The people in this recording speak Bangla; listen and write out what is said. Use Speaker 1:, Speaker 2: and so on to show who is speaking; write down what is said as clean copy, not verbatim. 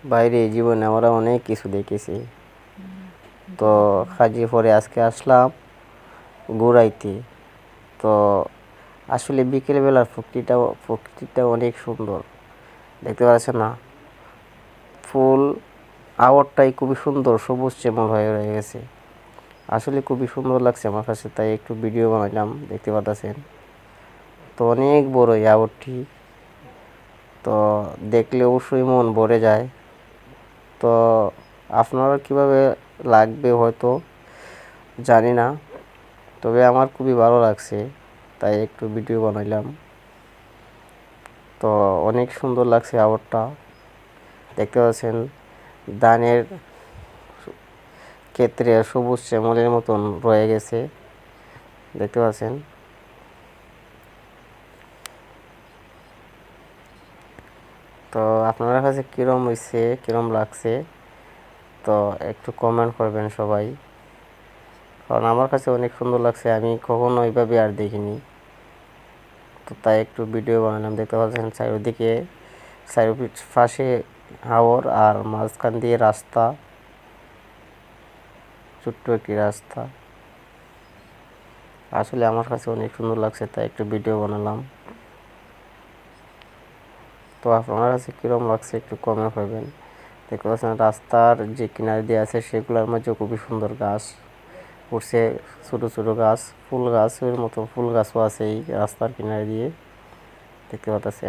Speaker 1: বাইরে জীবনে আমরা অনেক কিছু দেখেছি। তো হাজিরপুরে আজকে আসলাম ঘুরাইতে। তো আসলে বিকেলবেলার প্রকৃতিটা অনেক সুন্দর, দেখতে পাচ্ছেন না? ফুল আবরটাই খুবই সুন্দর, সবুজ শ্যামল হয়ে রয়ে গেছে। আসলে খুবই সুন্দর লাগছে আমার কাছে, তাই একটু ভিডিও বানাইলাম, দেখতে পাচ্ছেন। তো অনেক বড় এই আবরটি, তো দেখলে অবশ্যই মন ভরে যায়। তো আপনারা কীভাবে লাগবে হয়তো জানি না, তবে আমার খুবই ভালো লাগছে, তাই একটু ভিডিও বানাইলাম। তো অনেক সুন্দর লাগছে আবরটা, দেখতে পাচ্ছেন। ধানের ক্ষেত্রে সবুজ শ্যামলের মতন রয়ে গেছে, দেখতে পাচ্ছেন। তো আপনার কাছে কীরকম হয়েছে, কীরকম লাগছে, তো একটু কমেন্ট করবেন সবাই, কারণ আমার কাছে অনেক সুন্দর লাগছে, আমি কখনো এইভাবে আর দেখিনি। তো তাই একটু ভিডিও বানালাম, দেখতে পাচ্ছেন চারিদিকে পাশে হাওর আর মাঝখান দিয়ে রাস্তা, ছোট্ট একটি রাস্তা। আসলে আমার কাছে অনেক সুন্দর লাগছে, তাই একটু ভিডিও বানালাম। তো আপনার কাছে কীরকম লাগছে একটু কমেন্ট করবেন। দেখতে পাচ্ছেন রাস্তার যে কিনারে দিয়ে আছে সেগুলোর মধ্যে খুবই সুন্দর গাছ উঠছে, ছোটো ছোটো গাছ, ফুল গাছের মতো ফুল গাছও আছে এই রাস্তার কিনারে দিয়ে, দেখতে পাচ্ছেন।